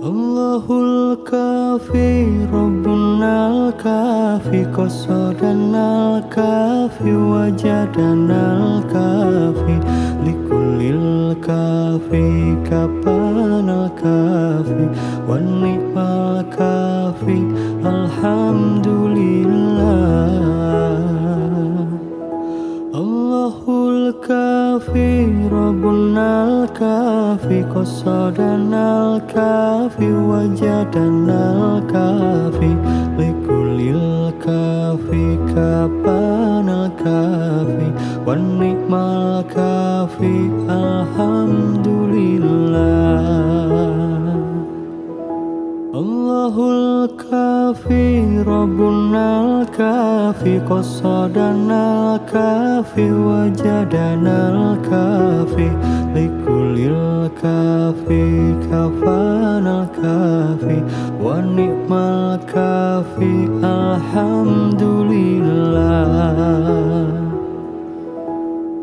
Allahul kafi Rabbunal kafi qasadanal kafi wajadanal kafi likulil kafi kapanal kafi wan ni'mal kafi alhamdulillah. Allahul kafi Rabbunal kafi qasadanal kafi wajadanal kafi likulil kafi kapanal kafi wan ni'mal kafi alhamdulillah. Allahul kafi Rabbunal kafi qasadanal kafi wajadanal kafi likulil kafi kafanal kafi wan ni'mal kafi alhamdulillah.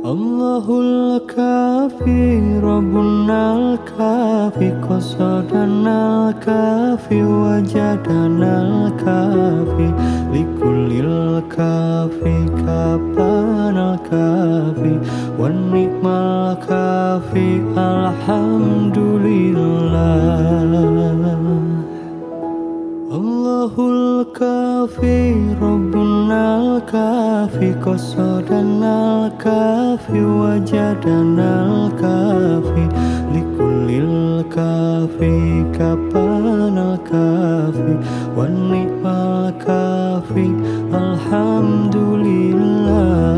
Allahul kafi Rabbunal kafi qasadanal kafi wajadanal kafi likulil kafi kapanal kafi wan ni'mal kafi alhamdulillah. Allahul kafi Rabbunal kafi qasadanal kafi wajadanal kafi likulil kafi kapanal kafi wan ni'mal kafi alhamdulillah.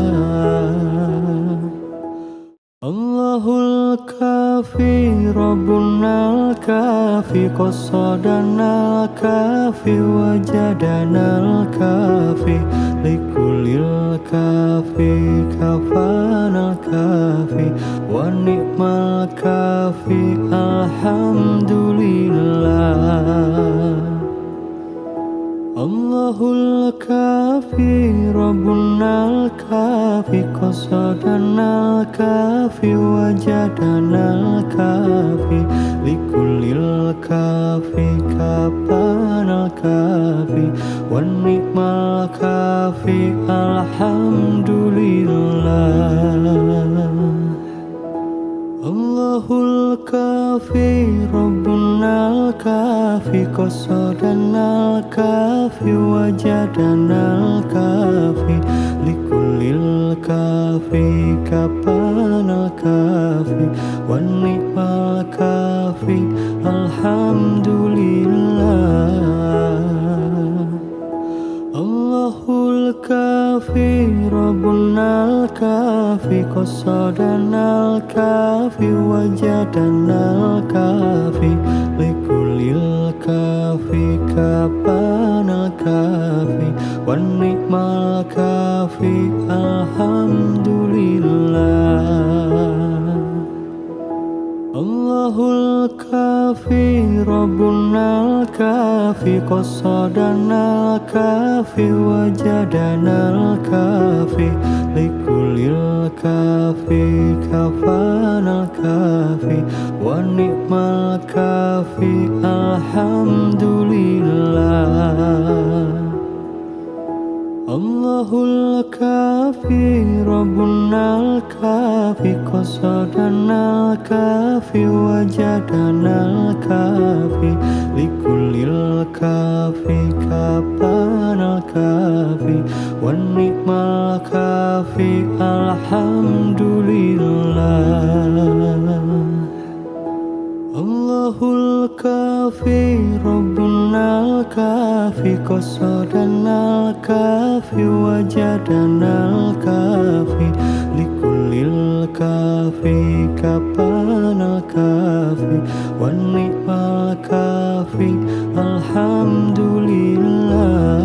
Allahul kafi Rabbunal kafi qasadanal kafi wajadanal kafi likulil kafi kafanal kafi wan ni'mal kafi alhamdulillah. Allahul kafi Rabbunal kafi qasadanal kafi wajadanal kafi likulil kafi kapanal kafi wan ni'mal kafi alhamdulillah. Allahul kafi Rabbunal kafi qasadanal الكافي والنعم الكافي الحمد لله. Allahul kafi Rabbuna al-kafi qasadana al-kafi wajadana al-kafi likulil kafi kapana al-kafi wan ni'mal kafi alhamdulillah. Allahul kafi Rabbuna al-kafi qasadana al-kafi wajadana al-kafi likulil kafi kafana al-kafi wa ni'mal kafi alhamdulillah. Allahul kafi Rabbuna al-kafi qasadana al-kafi wajadana al-kafi likulil kafi kapana al-kafi wan ni'mal kafi alhamdulillah. Allahul kafi Rabbuna al-kafi qasadana al-kafi wajadana al-kafi likulil kafi kapana al-kafi wan ni'mal kafi alhamdulillah.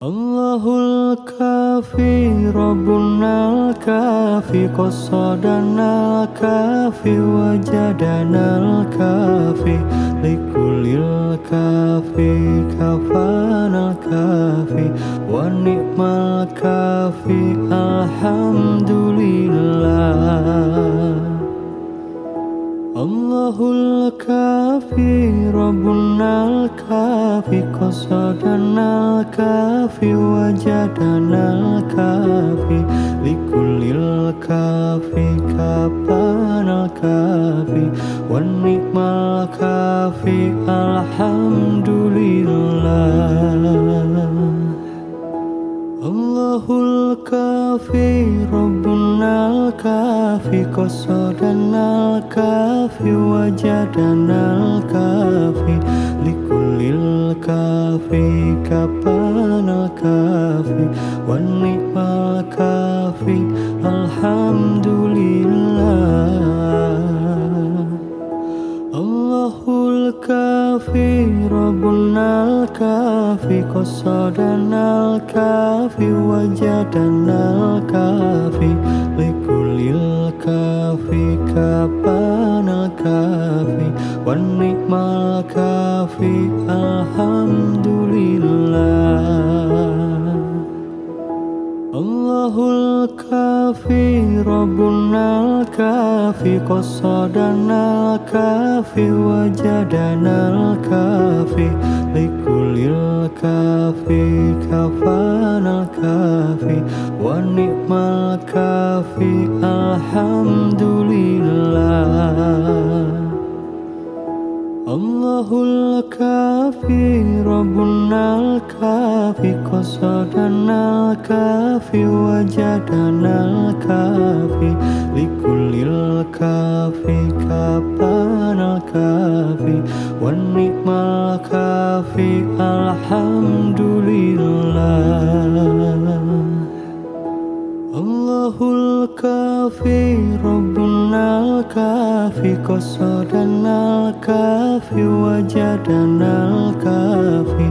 Allahul kafi Rabbuna al-kafi qasadana al-kafi wajadana al-kafi likulil kafi kafana al-kafi wa ni'mal kafi alhamdulillah. Allahul kafi Rabbuna al-kafi qasadana al-kafi wajadana al-kafi likulil kafi kapana al-kafi wan ni'mal kafi alhamdulillah. Allahul kafi Rabbuna al-kafi qasadana al-kafi wajadana al-kafi likulil kafi kapana al-kafi wan ni'mal kafi alhamdulillah. Allahul kafi Rabbuna al-kafi qasadana al-kafi wajadana al-kafi likulil kafi kapana al-kafi wan ni'mal kafi alhamdulillah. Allahul kafi Rabbuna al-kafi qasadana al-kafi wajadana al-kafi likulil kafi kafana al-kafi wa ni'mal kafi alhamdulillah. Allahul kafi Rabbuna al-kafi qasadana al-kafi wajadana al-kafi likulil kafi kapana al-kafi wan ni'mal kafi alhamdulillah. Allahul kafi Rabbuna al-kafi qasadana al-kafi wajadana al-kafi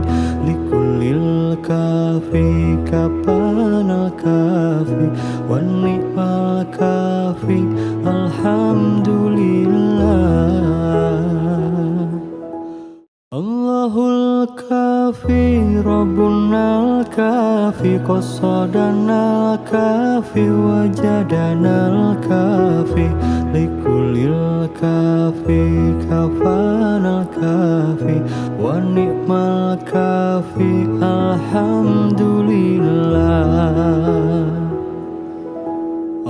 likulil kafi kapana al-kafi wan ni'mal kafi alhamdulillah. Allahul kafi Rabbuna al-kafi qasadana al-kafi wajadana al-kafi likulil kafi kafana al-kafi wa ni'mal kafi alhamdulillah.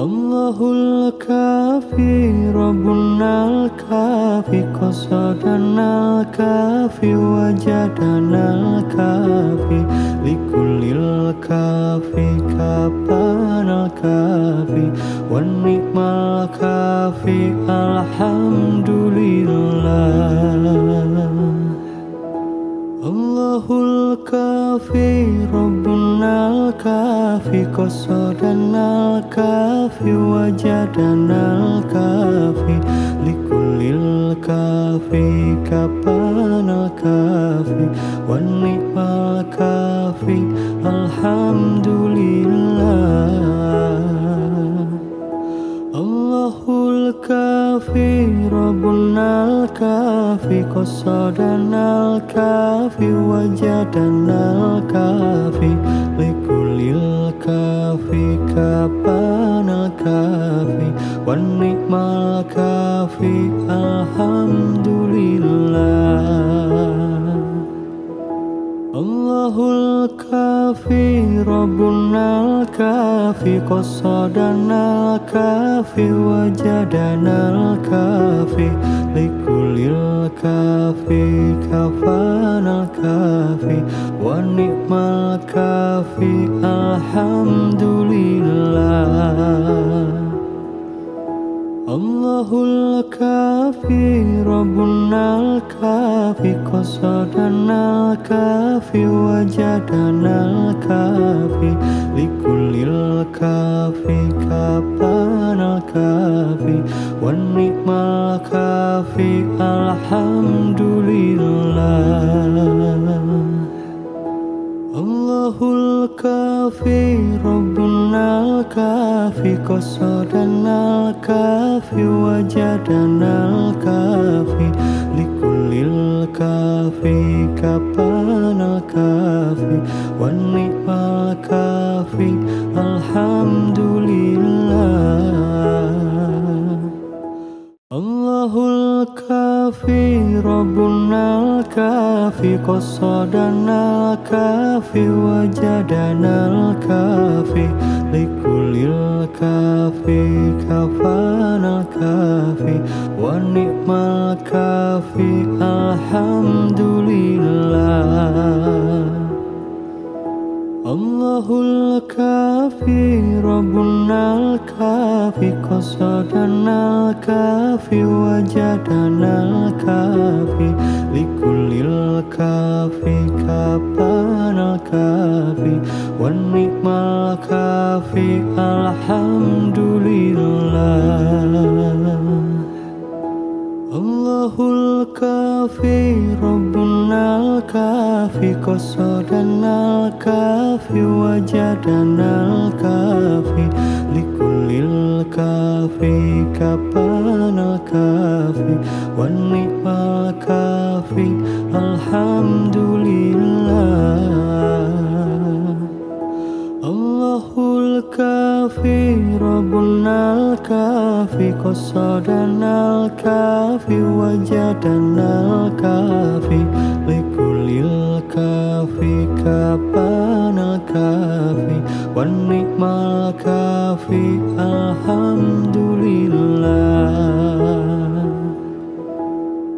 Allahul kafi Rabbunal kafi qasadanal kafi wajadanal kafi likulil kafi kapanal kafi wan ni'mal kafi alhamdulillah. Allahul kafi Rabbunal kafi qasadanal kafi wajadanal kafi likulil kafi kapanal kafi wan ni'mal kafi alhamdulillah. Allahul kafi Rabbunal kafi qasadanal kafi wajadanal kafi likulil kafi kapanal kafi wan ni'mal kafi alhamdulillah. Allahul kafi Rabbunal kafi qasadanal kafi wajadanal kafi likulil kafi kafanal kafi wan ni'mal kafi alhamdulillah. Allahul kafi Rabbunal kafi qasadanal kafi wajadanal kafi likulil kafi kapanal kafi wan ni'mal kafi alhamdulillah. Allahul kafi Rabbunal kafi qasadanal kafi wajadanal kafi likulil kafi kapanal kafi wan ni'mal kafi alhamdulillah. Allahul kafi Rabbunal kafi qasadanal kafi wajadanal kafi likulil kafi kafanal kafi wan ni'mal kafi alhamdulillah. Allahul kafi Rabbunal kafi qasadanal kafi wajadanal kafi likulil kafi kapanal kafi wan ni'mal kafi alhamdulillah. Allahul kafi Rabbunal kafi qasadanal kafi wajadanal kafi likulil kafi kapanal kafi wan ni'mal kafi alhamdulillah. Allahul kafi Rabbunal kafi qasadanal kafi wajadanal kafi likulil kafi kapanal kafi wan ni'mal kafi alhamdulillah.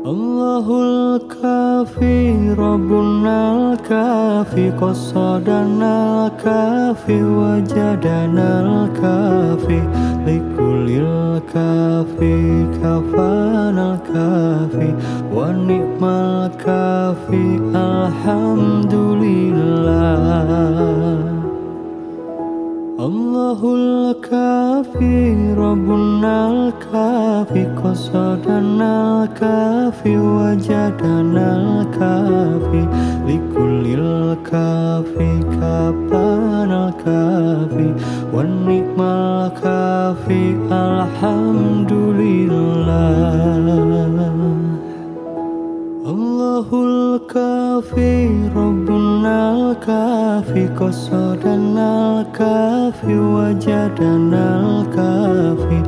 Allahul kafi Rabbunal kafi qasadanal kafi wajadanal kafi likulil kafi kafanal kafi wan ni'mal kafi alhamdulillah. Allahul kafi Rabbunal kafi qasadanal kafi wajadanal kafi likulil kafi kapanal kafi wan ni'mal kafi alhamdulillah. Allahul kafi Rabbunal kafi qasadanal kafi wajadanal kafi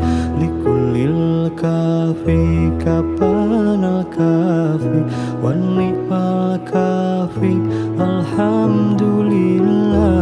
likulil kafi kapanal kafi wan ni'mal kafi alhamdulillah.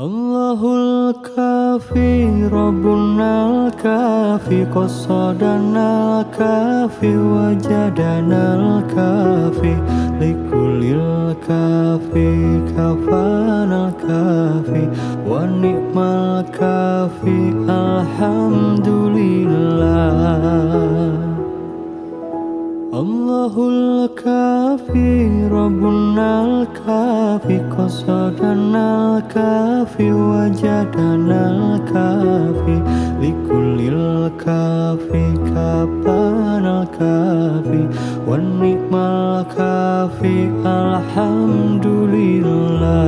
Allahul kafi Rabbunal kafi qasadanal kafi wajadanal kafi likulil kafi kafanal kafi wa ni'mal kafi alhamdulillah. Allahul kafi Rabbunal kafi qasadanal kafi wajadanal kafi likulil kafi kapanal kafi wa ni'mal kafi alhamdulillah.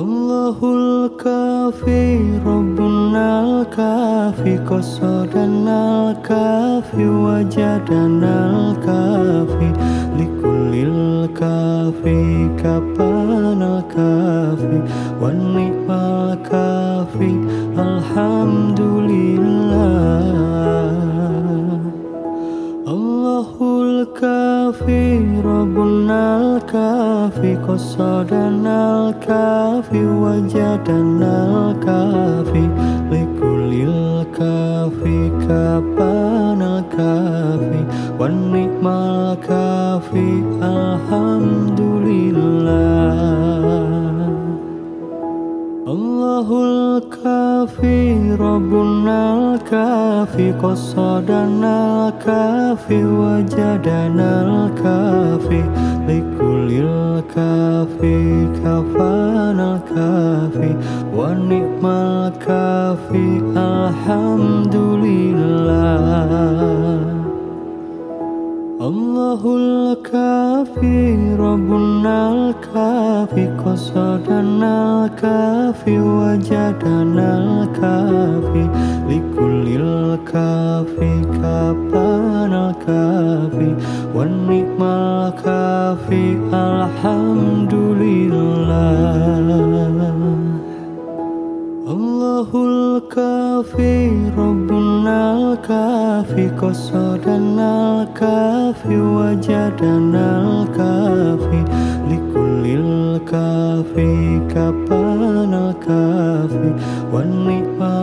Allahul kafi Rabbunal kafi qasadanal kafi wajadanal kafi likulil kafi kapanal kafi wa ni'mal kafi alhamdulillah. Allahul kafi Rabbunal kafi qasadanal kafi wajadanal kafi likulil kafi kapanal kafi wa ni'mal kafi alhamdulillah. Allahul kafi Rabbunal kafi qasadanal kafi wajadanal kafi likulil kafi kafanal kafi wa ni'mal kafi alhamdulillah. Allahul kafi Rabbunal kafi qasadanal kafi wajadanal kafi likulil kafi kapanal kafi wa ni'mal kafi alhamdulillah. Allahul kafi Rabbunal kafi qasadanal kafi wajadanal kafi likulil kafi kapanal kafi wa ni'mal